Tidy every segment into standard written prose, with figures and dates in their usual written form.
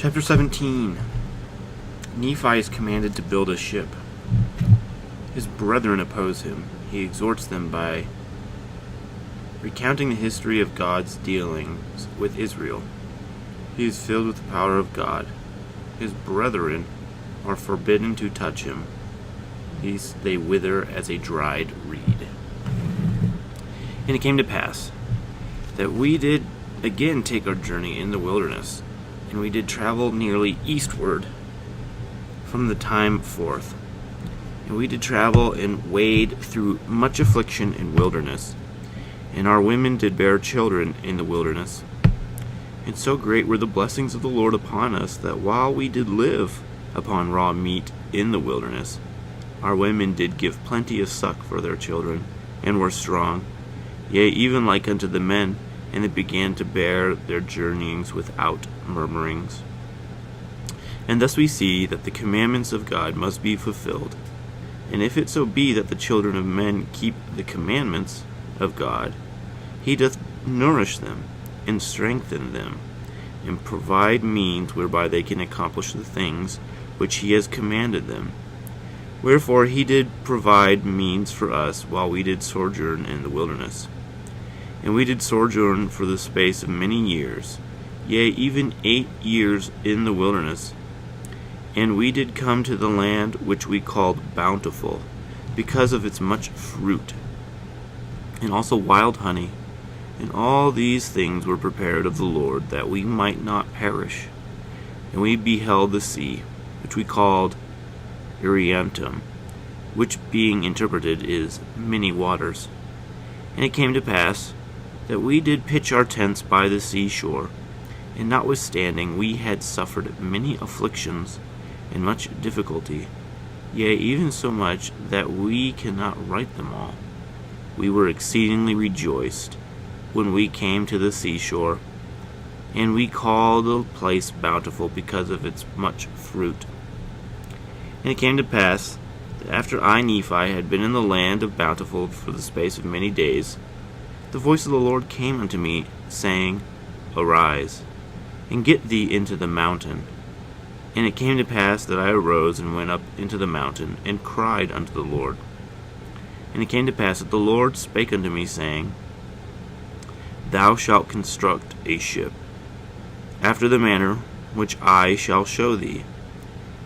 Chapter 17. Nephi is commanded to build a ship. His brethren oppose him. He exhorts them by recounting the history of God's dealings with Israel. He is filled with the power of God. His brethren are forbidden to touch him. They wither as a dried reed. And it came to pass that we did again take our journey in the wilderness, and we did travel nearly eastward from the time forth. And we did travel and wade through much affliction in wilderness, and our women did bear children in the wilderness. And so great were the blessings of the Lord upon us, that while we did live upon raw meat in the wilderness, our women did give plenty of suck for their children, and were strong, yea, even like unto the men, and they began to bear their journeyings without murmurings. And thus we see that the commandments of God must be fulfilled. And if it so be that the children of men keep the commandments of God, he doth nourish them, and strengthen them, and provide means whereby they can accomplish the things which he has commanded them. Wherefore he did provide means for us while we did sojourn in the wilderness. And we did sojourn for the space of many years, yea, even 8 years in the wilderness. And we did come to the land which we called Bountiful, because of its much fruit, and also wild honey. And all these things were prepared of the Lord, that we might not perish. And we beheld the sea, which we called Iriantum, which being interpreted is many waters. And it came to pass that we did pitch our tents by the seashore, and notwithstanding we had suffered many afflictions and much difficulty, yea, even so much that we cannot write them all, we were exceedingly rejoiced when we came to the seashore, and we called the place Bountiful because of its much fruit. And it came to pass that after I, Nephi, had been in the land of Bountiful for the space of many days, the voice of the Lord came unto me, saying, Arise, and get thee into the mountain. And it came to pass that I arose and went up into the mountain, and cried unto the Lord. And it came to pass that the Lord spake unto me, saying, Thou shalt construct a ship, after the manner which I shall show thee,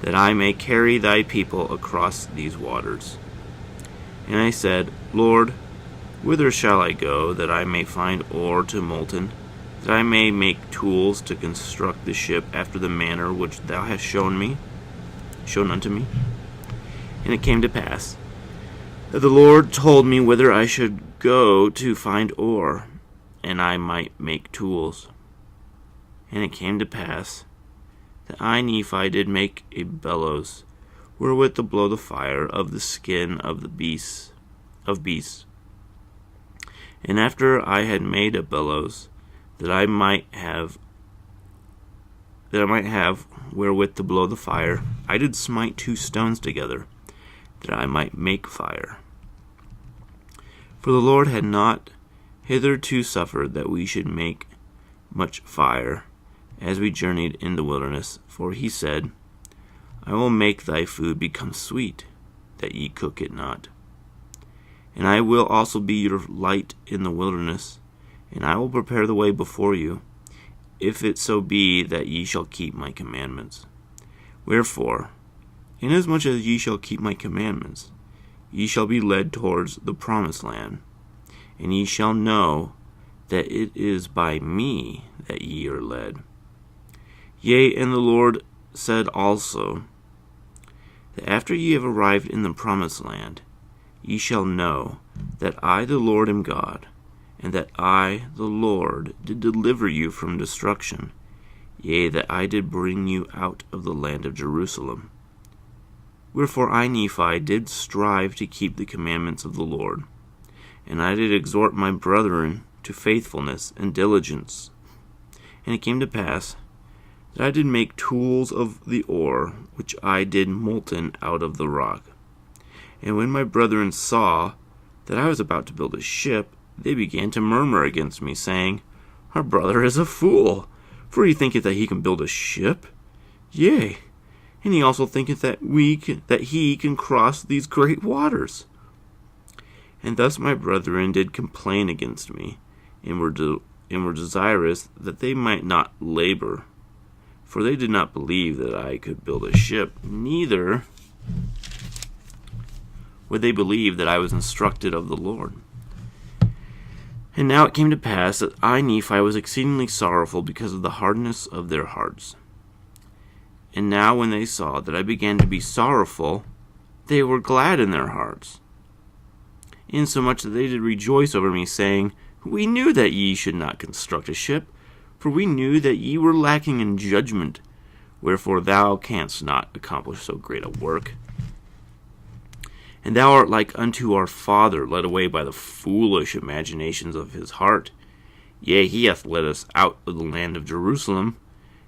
that I may carry thy people across these waters. And I said, Lord, whither shall I go, that I may find ore to molten, that I may make tools to construct the ship after the manner which thou hast shown unto me? And it came to pass that the Lord told me whither I should go to find ore, and I might make tools. And it came to pass that I, Nephi, did make a bellows, wherewith to blow the fire of the skin of the beasts. And after I had made a bellows, that I might have wherewith to blow the fire, I did smite 2 stones together, that I might make fire. For the Lord had not hitherto suffered that we should make much fire, as we journeyed in the wilderness. For he said, I will make thy food become sweet, that ye cook it not. And I will also be your light in the wilderness, and I will prepare the way before you, if it so be that ye shall keep my commandments. Wherefore, inasmuch as ye shall keep my commandments, ye shall be led towards the promised land, and ye shall know that it is by me that ye are led. Yea, and the Lord said also, that after ye have arrived in the promised land, ye shall know that I, the Lord, am God, and that I, the Lord, did deliver you from destruction, yea, that I did bring you out of the land of Jerusalem. Wherefore I, Nephi, did strive to keep the commandments of the Lord, and I did exhort my brethren to faithfulness and diligence. And it came to pass that I did make tools of the ore, which I did molten out of the rock. And when my brethren saw that I was about to build a ship, they began to murmur against me, saying, Our brother is a fool, for he thinketh that he can build a ship. Yea, and he also thinketh that he can cross these great waters. And thus my brethren did complain against me, and were desirous that they might not labor. For they did not believe that I could build a ship, neither would they believe that I was instructed of the Lord. And now it came to pass that I, Nephi, was exceedingly sorrowful because of the hardness of their hearts. And now when they saw that I began to be sorrowful, they were glad in their hearts, insomuch that they did rejoice over me, saying, We knew that ye should not construct a ship, for we knew that ye were lacking in judgment, wherefore thou canst not accomplish so great a work. And thou art like unto our father, led away by the foolish imaginations of his heart. Yea, he hath led us out of the land of Jerusalem,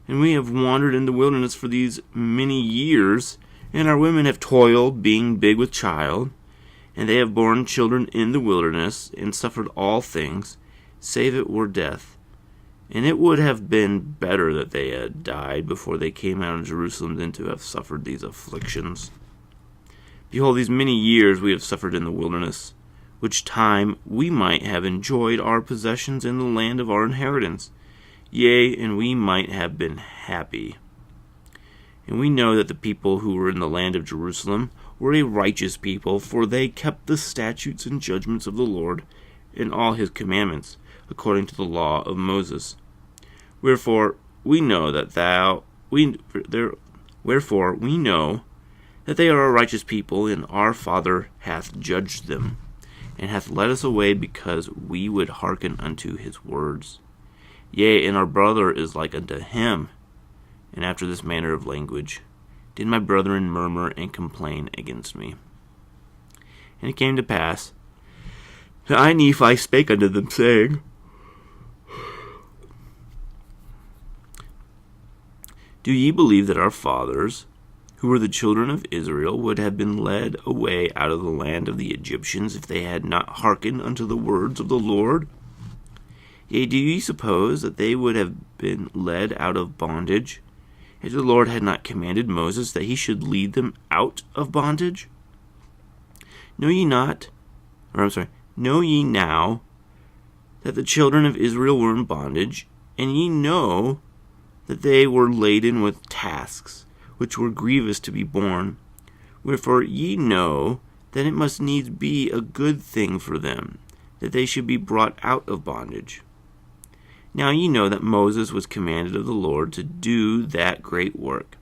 and we have wandered in the wilderness for these many years, and our women have toiled, being big with child, and they have borne children in the wilderness, and suffered all things, save it were death. And it would have been better that they had died before they came out of Jerusalem than to have suffered these afflictions. Behold, these many years we have suffered in the wilderness, which time we might have enjoyed our possessions in the land of our inheritance. Yea, and we might have been happy. And we know that the people who were in the land of Jerusalem were a righteous people, for they kept the statutes and judgments of the Lord and all his commandments, according to the law of Moses. Wherefore we know that they are a righteous people, and our Father hath judged them, and hath led us away because we would hearken unto his words. Yea, and our brother is like unto him. And after this manner of language did my brethren murmur and complain against me. And it came to pass that I, Nephi, spake unto them, saying, Do ye believe that our fathers, who were the children of Israel, would have been led away out of the land of the Egyptians if they had not hearkened unto the words of the Lord? Yea, do ye suppose that they would have been led out of bondage, if the Lord had not commanded Moses that he should lead them out of bondage? Know ye now that the children of Israel were in bondage, and ye know that they were laden with tasks, which were grievous to be borne. Wherefore ye know that it must needs be a good thing for them, that they should be brought out of bondage. Now ye know that Moses was commanded of the Lord to do that great work.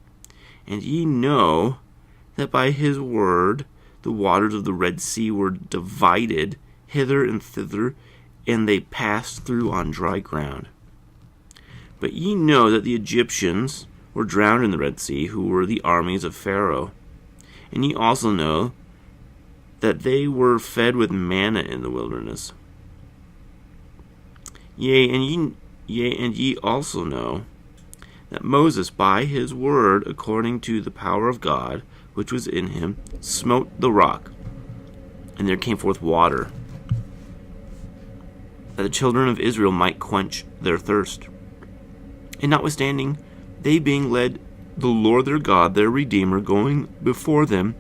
And ye know that by his word the waters of the Red Sea were divided hither and thither, and they passed through on dry ground. But ye know that the Egyptians were drowned in the Red Sea, who were the armies of Pharaoh. And ye also know that they were fed with manna in the wilderness. Yea, and ye also know that Moses by his word, according to the power of God, which was in him, smote the rock, and there came forth water, that the children of Israel might quench their thirst. And notwithstanding, they being led, the Lord their God, their Redeemer, going before them,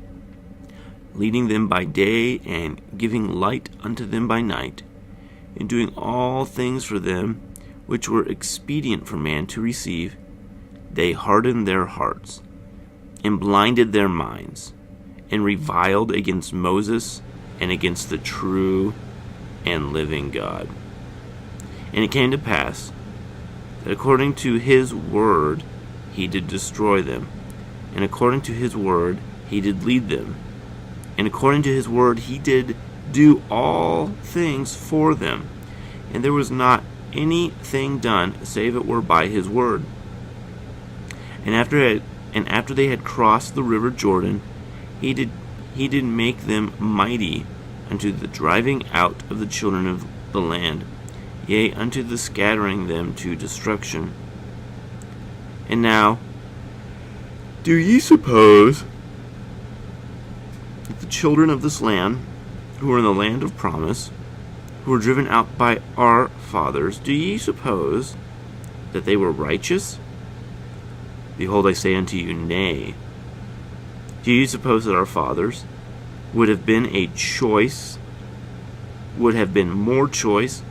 leading them by day and giving light unto them by night, and doing all things for them which were expedient for man to receive, they hardened their hearts, and blinded their minds, and reviled against Moses and against the true and living God. And it came to pass that according to his word he did destroy them, and according to his word he did lead them, and according to his word he did do all things for them, and there was not anything done save it were by his word. And after they had crossed the river Jordan, he did make them mighty unto the driving out of the children of the land, yea, unto the scattering them to destruction. And now, do ye suppose that the children of this land, who are in the land of promise, who were driven out by our fathers, do ye suppose that they were righteous? Behold, I say unto you, Nay. Do you suppose that our fathers would have been more choice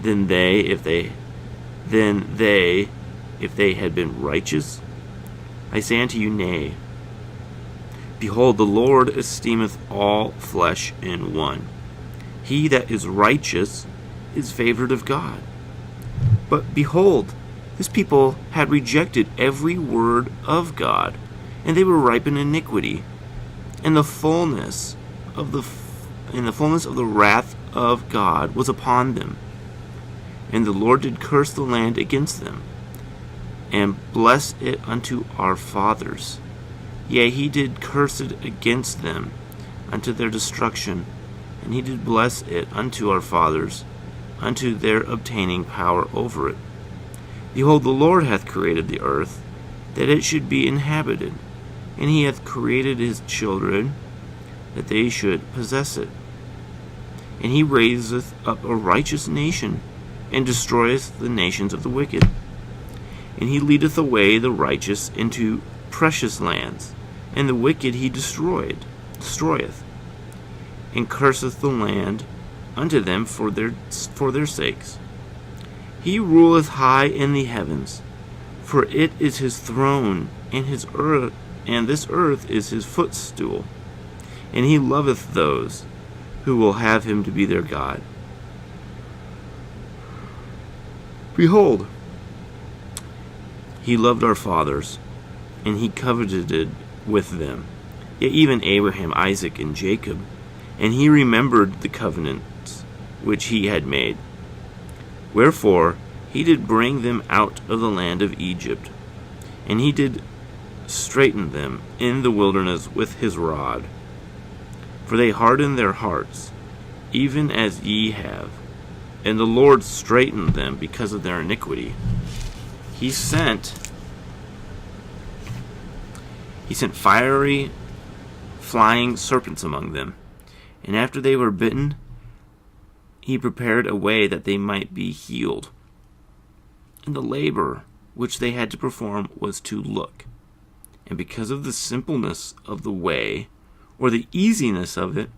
than they if they had been righteous? I say unto you, Nay. Behold, the Lord esteemeth all flesh in one. He that is righteous is favored of God. But behold, this people had rejected every word of God, and they were ripe in iniquity, and the fullness of the wrath of God was upon them. And the Lord did curse the land against them, and bless it unto our fathers. Yea, he did curse it against them unto their destruction, and he did bless it unto our fathers, unto their obtaining power over it. Behold, the Lord hath created the earth, that it should be inhabited, and he hath created his children, that they should possess it. And he raiseth up a righteous nation, and destroyeth the nations of the wicked. And he leadeth away the righteous into precious lands, and the wicked he destroyeth, and curseth the land unto them for their sakes. He ruleth high in the heavens, for it is his throne, and this earth is his footstool. And he loveth those who will have him to be their God. Behold, he loved our fathers, and he covenanted with them, yet even Abraham, Isaac, and Jacob, and he remembered the covenants which he had made. Wherefore he did bring them out of the land of Egypt, and he did straiten them in the wilderness with his rod. For they hardened their hearts, even as ye have, and the Lord straitened them because of their iniquity. He sent fiery, flying serpents among them, and after they were bitten, he prepared a way that they might be healed. And the labor which they had to perform was to look. And because of the simpleness of the way, or the easiness of it,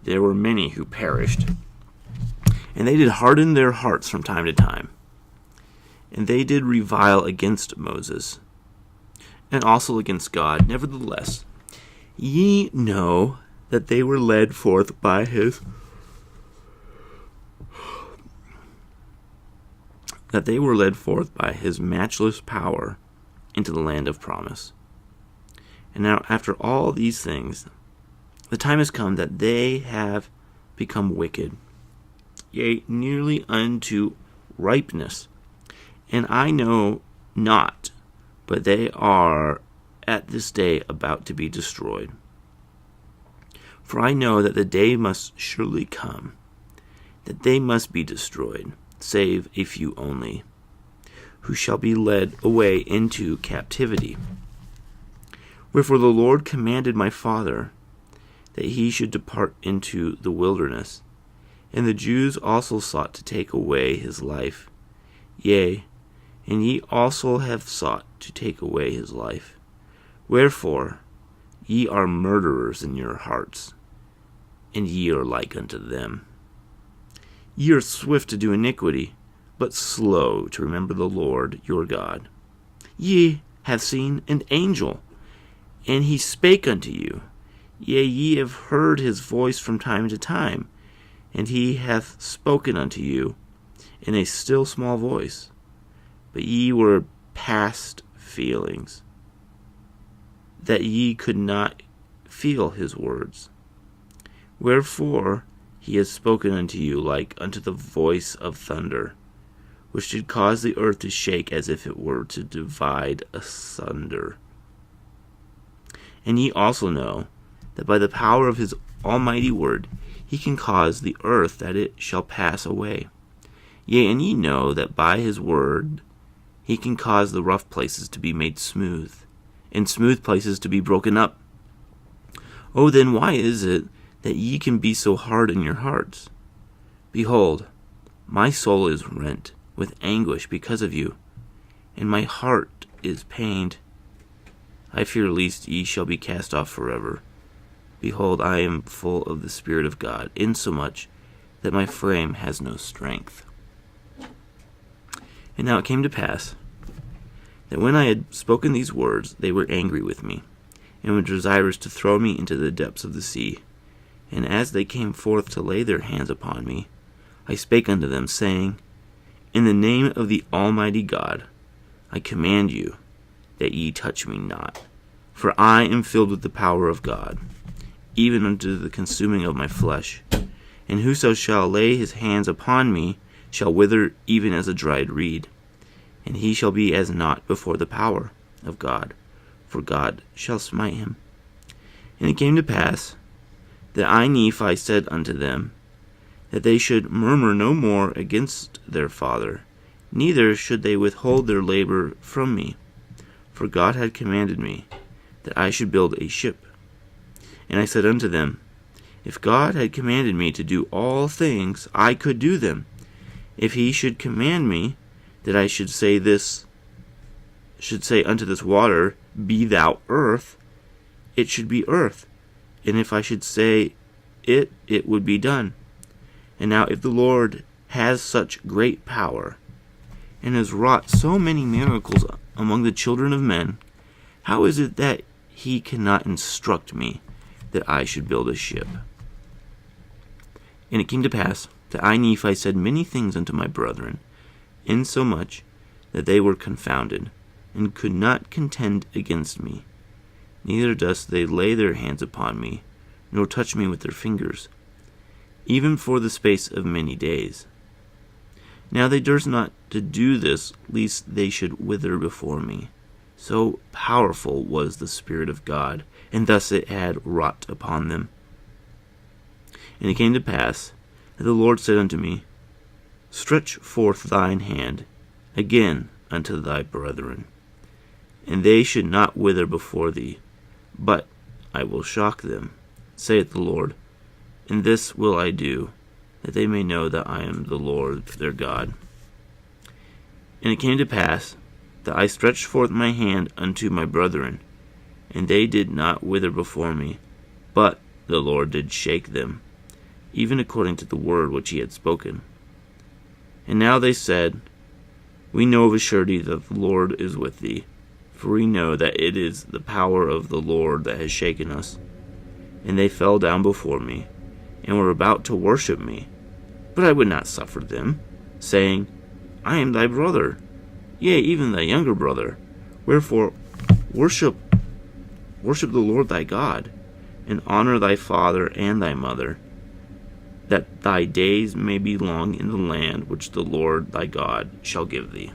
there were many who perished. And they did harden their hearts from time to time. And they did revile against Moses, and also against God. Nevertheless, ye know that they were led forth by his matchless power into the land of promise. And now, after all these things, the time has come that they have become wicked, yea, nearly unto ripeness. And I know not, but they are at this day about to be destroyed. For I know that the day must surely come, that they must be destroyed, save a few only, who shall be led away into captivity. Wherefore the Lord commanded my father that he should depart into the wilderness, and the Jews also sought to take away his life. Yea, and ye also have sought to take away his life. Wherefore ye are murderers in your hearts, and ye are like unto them. Ye are swift to do iniquity, but slow to remember the Lord your God. Ye have seen an angel, and he spake unto you. Yea, ye have heard his voice from time to time, and he hath spoken unto you in a still small voice. But ye were past feelings, that ye could not feel his words. Wherefore he has spoken unto you like unto the voice of thunder, which did cause the earth to shake as if it were to divide asunder. And ye also know that by the power of his almighty word he can cause the earth that it shall pass away. Yea, and ye know that by his word he can cause the rough places to be made smooth, and smooth places to be broken up. Oh, then why is it that ye can be so hard in your hearts? Behold, my soul is rent with anguish because of you, and my heart is pained. I fear lest ye shall be cast off forever. Behold, I am full of the Spirit of God, insomuch that my frame has no strength. And now it came to pass that when I had spoken these words, they were angry with me, and were desirous to throw me into the depths of the sea. And as they came forth to lay their hands upon me, I spake unto them, saying, In the name of the Almighty God, I command you that ye touch me not. For I am filled with the power of God, even unto the consuming of my flesh. And whoso shall lay his hands upon me shall wither even as a dried reed, and he shall be as naught before the power of God, for God shall smite him. And it came to pass that I, Nephi, said unto them, that they should murmur no more against their father, neither should they withhold their labor from me. For God had commanded me that I should build a ship. And I said unto them, If God had commanded me to do all things, I could do them. If he should command me that I should say unto this water, Be thou earth, it should be earth. And if I should say it would be done. And now if the Lord has such great power, and has wrought so many miracles among the children of men, how is it that he cannot instruct me that I should build a ship? And it came to pass that I, Nephi, said many things unto my brethren, insomuch that they were confounded, and could not contend against me. Neither durst they lay their hands upon me, nor touch me with their fingers, even for the space of many days. Now they durst not to do this, lest they should wither before me. So powerful was the Spirit of God, and thus it had wrought upon them. And it came to pass that the Lord said unto me, Stretch forth thine hand again unto thy brethren, and they should not wither before thee, but I will shock them, saith the Lord. And this will I do, that they may know that I am the Lord their God. And it came to pass that I stretched forth my hand unto my brethren, and they did not wither before me, but the Lord did shake them, even according to the word which he had spoken. And now they said, We know of a surety that the Lord is with thee, for we know that it is the power of the Lord that has shaken us. And they fell down before me, and were about to worship me. But I would not suffer them, saying, I am thy brother, yea, even thy younger brother. Wherefore worship the Lord thy God, and honor thy father and thy mother, that thy days may be long in the land which the Lord thy God shall give thee.